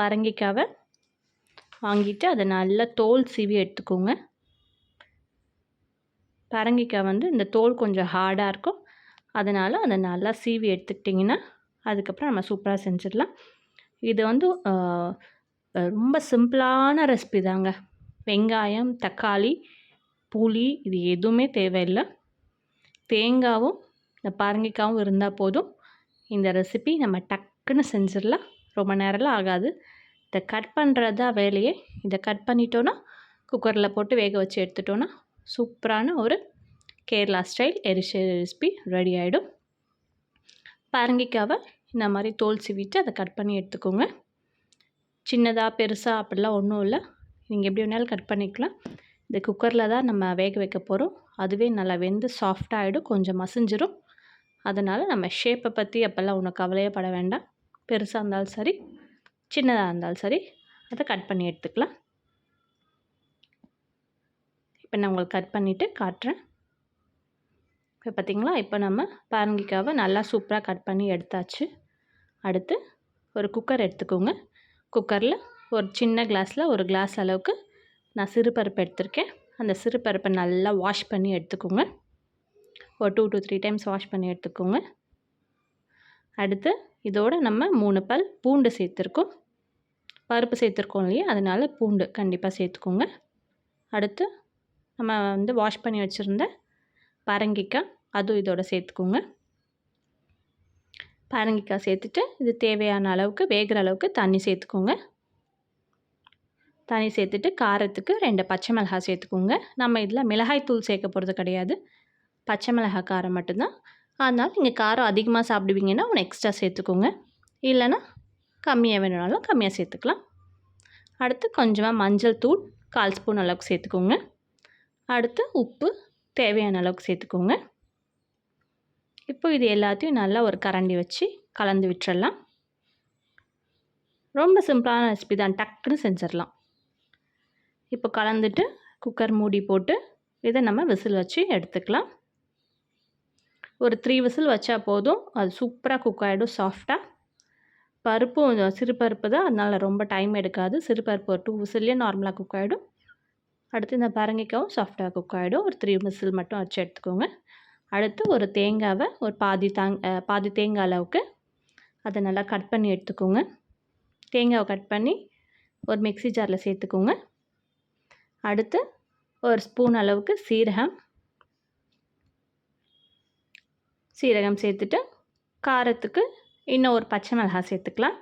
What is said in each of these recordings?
பரங்கிக்காவை வாங்கிட்டு அதை நல்லா தோல் சீவி எடுத்துக்கோங்க. பரங்கிக்காய் வந்து இந்த தோல் கொஞ்சம் ஹார்டாக இருக்கும், அதனால் அதை நல்லா சீவி எடுத்துக்கிட்டிங்கன்னா அதுக்கப்புறம் நம்ம சூப்பராக செஞ்சிடலாம். இது வந்து ரொம்ப சிம்பிளான ரெசிபி தாங்க. வெங்காயம், தக்காளி, புளி இது எதுவுமே தேவையில்லை. தேங்காவும் இந்த பரங்கிக்காயும் இருந்தால் போதும். இந்த ரெசிபி நம்ம டக்குன்னு செஞ்சிடலாம், ரொம்ப நேரம்லாம் ஆகாது. இதை கட் பண்ணுறது தான் வேலையே. இதை கட் பண்ணிட்டோன்னா குக்கரில் போட்டு வேக வச்சு எடுத்துட்டோன்னா சூப்பரான ஒரு Kerala style erissery recipe ready ஆகிடும். பரங்கிக்காவை இந்த மாதிரி தோல் சீவிட்டு அதை கட் பண்ணி எடுத்துக்கோங்க. சின்னதாக பெருசாக அப்படிலாம் ஒன்றும் இல்லை, நீங்கள் எப்படி வேணாலும் கட் பண்ணிக்கலாம். இந்த குக்கரில் தான் நம்ம வேக வைக்க போகிறோம். அதுவே நல்லா வெந்து சாஃப்டாகிடும், கொஞ்சம் மசிஞ்சிரும். அதனால் நம்ம ஷேப்பை பற்றி அப்போல்லாம் ஒன்றும் கவலையே பட வேண்டாம். பெருசாக இருந்தாலும் சரி, சின்னதாக இருந்தாலும் சரி, அதை கட் பண்ணி எடுத்துக்கலாம். இப்போ நான் உங்களுக்கு கட் பண்ணிவிட்டு காட்டுறேன். இப்போ பார்த்திங்களா, இப்போ நம்ம பரங்கிக்காவை நல்லா சூப்பராக கட் பண்ணி எடுத்தாச்சு. அடுத்து ஒரு குக்கர் எடுத்துக்கோங்க. குக்கரில் ஒரு சின்ன கிளாஸில் ஒரு கிளாஸ் அளவுக்கு நான் சிறுபருப்பு எடுத்திருக்கேன். அந்த சிறுபருப்பை நல்லா வாஷ் பண்ணி எடுத்துக்கோங்க. ஒரு 2 to 3 டைம்ஸ் வாஷ் பண்ணி எடுத்துக்கோங்க. அடுத்து இதோடு நம்ம 3 பல் பூண்டு சேர்த்துருக்கோம். பருப்பு சேர்த்துருக்கோம் இல்லையா, அதனால் பூண்டு கண்டிப்பாக சேர்த்துக்கோங்க. அடுத்து நம்ம வந்து வாஷ் பண்ணி வச்சுருந்த பரங்கிக்காய் அதுவும் இதோட சேர்த்துக்கோங்க. பரங்கிக்காய் சேர்த்துட்டு இது தேவையான அளவுக்கு வேகிற அளவுக்கு தண்ணி சேர்த்துக்கோங்க. தண்ணி சேர்த்துட்டு காரத்துக்கு 2 பச்சை மிளகாய் சேர்த்துக்கோங்க. நம்ம இதில் மிளகாய் தூள் சேர்க்க போகிறது கிடையாது, பச்சை மிளகாய் காரம் மட்டும்தான். அதனால் நீங்கள் காரம் அதிகமாக சாப்பிடுவீங்கன்னா ஒன்று எக்ஸ்ட்ரா சேர்த்துக்கோங்க, இல்லைன்னா கம்மியாக வேணுனாலும் கம்மியாக சேர்த்துக்கலாம். அடுத்து கொஞ்சமாக மஞ்சள் தூள் 1/4 ஸ்பூன் அளவுக்கு சேர்த்துக்கோங்க. அடுத்து உப்பு தேவையான அளவுக்கு சேர்த்துக்கோங்க. இப்போ இது எல்லாத்தையும் நல்லா ஒரு கரண்டி வச்சு கலந்து விட்டுறலாம். ரொம்ப சிம்பிளான ரெசிபி தான், டக்குன்னு செஞ்சிடலாம். இப்போ கலந்துட்டு குக்கர் மூடி போட்டு இதை நம்ம விசில் வச்சு எடுத்துக்கலாம். ஒரு 3 விசில் வச்சா போதும், அது சூப்பராக குக் ஆகிடும் சாஃப்டாக. பருப்பும் சிறுபருப்பு தான், அதனால் ரொம்ப டைம் எடுக்காது. சிறுபருப்பு ஒரு 2 விசில்லே நார்மலாக குக் ஆகிடும். அடுத்து இந்த பரங்கிக்காவும் சாஃப்டாக குக் ஆகிடும். ஒரு 3 விசில் மட்டும் வச்சு எடுத்துக்கோங்க. அடுத்து ஒரு தேங்காவை ஒரு பாதி தேங்காய் அளவுக்கு அதை நல்லா கட் பண்ணி எடுத்துக்கோங்க. தேங்காவை கட் பண்ணி ஒரு மிக்ஸி ஜாரில் சேர்த்துக்கோங்க. அடுத்து ஒரு ஸ்பூன் அளவுக்கு சீரகம் சேர்த்துட்டு காரத்துக்கு இன்னும் ஒரு பச்சை மிளகாய் சேர்த்துக்கலாம்.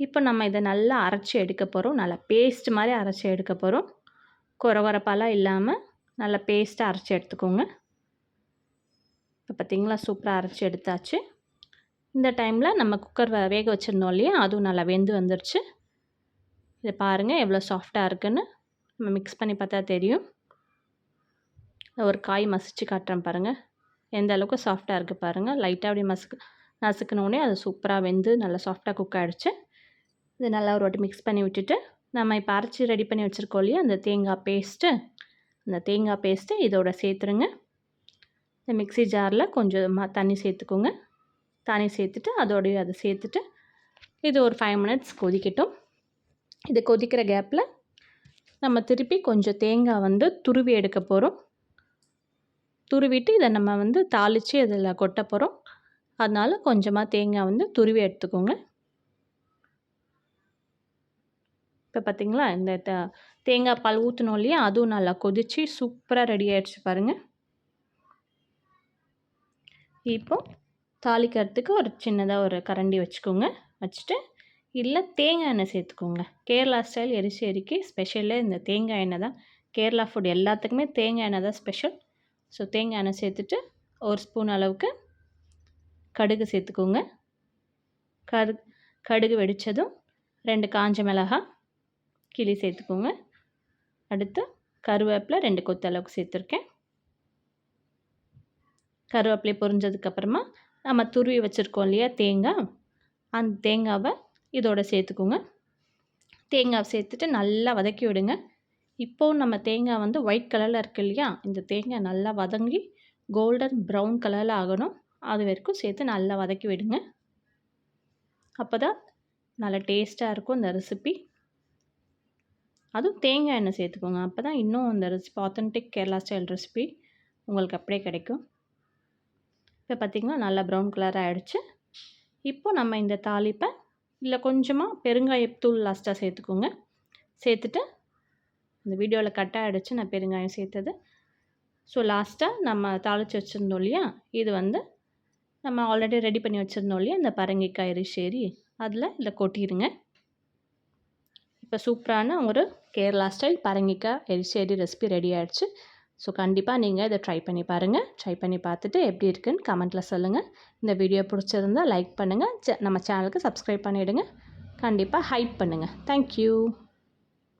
இப்போ நம்ம இதை நல்லா அரைச்சி எடுக்க போகிறோம். நல்லா பேஸ்ட் மாதிரி அரைச்சி எடுக்க போகிறோம். கொரகொரப்பாலாம் இல்லாமல் நல்லா பேஸ்ட்டாக அரைச்சி எடுத்துக்கோங்க. இப்போ பார்த்திங்களா, சூப்பராக அரைச்சி எடுத்தாச்சு. இந்த டைமில் நம்ம குக்கர் வேக வச்சுருந்தோம் இல்லையா, அதுவும் நல்லா வெந்து வந்துடுச்சு. இதை பாருங்கள் எவ்வளோ சாஃப்டாக இருக்குன்னு. நம்ம மிக்ஸ் பண்ணி பார்த்தா தெரியும். ஒரு காய் மசிச்சு காட்டுறேன் பாருங்கள், எந்த அளவுக்கு சாஃப்டாக இருக்குது பாருங்கள். லைட்டாக அப்படியே நசுக்கினோடனே அது சூப்பராக வெந்து நல்லா சாஃப்டாக குக் ஆகிடுச்சு. இது நல்லா ஒரு வாட்டி மிக்ஸ் பண்ணி விட்டுட்டு நம்ம இப்போ அரைச்சி ரெடி பண்ணி வச்சுருக்கோம் இல்லையா அந்த தேங்காய் பேஸ்ட்டு இதோட சேர்த்துருங்க. இந்த மிக்ஸி ஜாரில் கொஞ்சம் தண்ணி சேர்த்துக்கோங்க. தண்ணி சேர்த்துட்டு அதோடய அதை சேர்த்துட்டு இது ஒரு 5 மினிட்ஸ் கொதிக்கட்டும். இது கொதிக்கிற கேப்பில் நம்ம திருப்பி கொஞ்சம் தேங்காய் வந்து துருவி எடுக்க போகிறோம். துருவிட்டு இதை நம்ம வந்து தாளித்து அதில் கொட்ட போகிறோம். அதனால் கொஞ்சமாக தேங்காய் வந்து துருவி எடுத்துக்கோங்க. இப்போ பார்த்திங்களா, இந்த தேங்காய் பால் ஊற்றணும் இல்லையா, அதுவும் நல்லா கொதித்து சூப்பராக ரெடி ஆகிடுச்சு பாருங்கள். இப்போது தாளிக்கிறதுக்கு ஒரு சின்னதாக ஒரு கரண்டி வச்சுக்கோங்க. வச்சுட்டு இல்லை தேங்காய் எண்ணெய் சேர்த்துக்கோங்க. கேரளா ஸ்டைல் எரிச்சேரிக்கு ஸ்பெஷலே இந்த தேங்காய் எண்ணெய் தான். கேரளா ஃபுட் எல்லாத்துக்குமே தேங்காய் எண்ணெய் தான் ஸ்பெஷல். ஸோ தேங்காய் எண்ணெய் சேர்த்துட்டு ஒரு ஸ்பூன் அளவுக்கு கடுகு சேர்த்துக்கோங்க. கடுகு வெடித்ததும் 2 காஞ்ச மிளகாய் கிளி சேர்த்துக்கோங்க. அடுத்து கருவேப்பிலை 2 கொத்து அளவுக்கு சேர்த்துருக்கேன். கருவேப்பிலை பொரிஞ்சதுக்கப்புறமா நம்ம துருவி வச்சுருக்கோம் இல்லையா தேங்காய், அந்த தேங்காவை இதோட சேர்த்துக்கோங்க. தேங்காய் சேர்த்துட்டு நல்லா வதக்கி விடுங்க. இப்போது நம்ம தேங்காய் வந்து ஒயிட் கலரில் இருக்குது இல்லையா, இந்த தேங்காய் நல்லா வதங்கி கோல்டன் ப்ரௌன் கலரில் ஆகணும். அது வரைக்கும் சேர்த்து நல்லா வதக்கி விடுங்க. அப்போ தான் நல்லா டேஸ்ட்டாக இருக்கும் இந்த ரெசிபி. அதுவும் தேங்காய் எண்ணெய் சேர்த்துக்கோங்க. அப்போ தான் இன்னும் அந்த recipe authentic Kerala style recipe உங்களுக்கு அப்படியே கிடைக்கும். இப்போ பார்த்திங்கன்னா நல்லா ப்ரௌன் கலர் ஆகிடுச்சு. இப்போ நம்ம இந்த தாளிப்பை இல்லை கொஞ்சமாக பெருங்காயத்தூள் லாஸ்ட்டாக சேர்த்துக்கோங்க. சேர்த்துட்டு இந்த வீடியோவில் கட் ஆகிடுச்சு நான் பெருங்காயம் சேர்த்தது. ஸோ லாஸ்ட்டாக நம்ம தாளித்து வச்சுருந்தோம் இல்லையா, இது வந்து நம்ம ஆல்ரெடி ரெடி பண்ணி வச்சுருந்தோம் இல்லையா இந்த பரங்கிக்காய் எரிசேரி, இதில் கொட்டிடுங்க. இப்போ சூப்பரான ஒரு கேரளா ஸ்டைல் பரங்கிக்காய் எரிசேரி ரெசிபி ரெடி ஆகிடுச்சு. ஸோ கண்டிப்பாக நீங்கள் இதை ட்ரை பண்ணி பாருங்கள். ட்ரை பண்ணி பார்த்துட்டு எப்படி இருக்குன்னு கமெண்ட்டில் சொல்லுங்கள். இந்த வீடியோ பிடிச்சிருந்தால் லைக் பண்ணுங்கள். நம்ம சேனலுக்கு சப்ஸ்கிரைப் பண்ணிவிடுங்க. கண்டிப்பாக ஹைப் பண்ணுங்கள். தேங்க்யூ.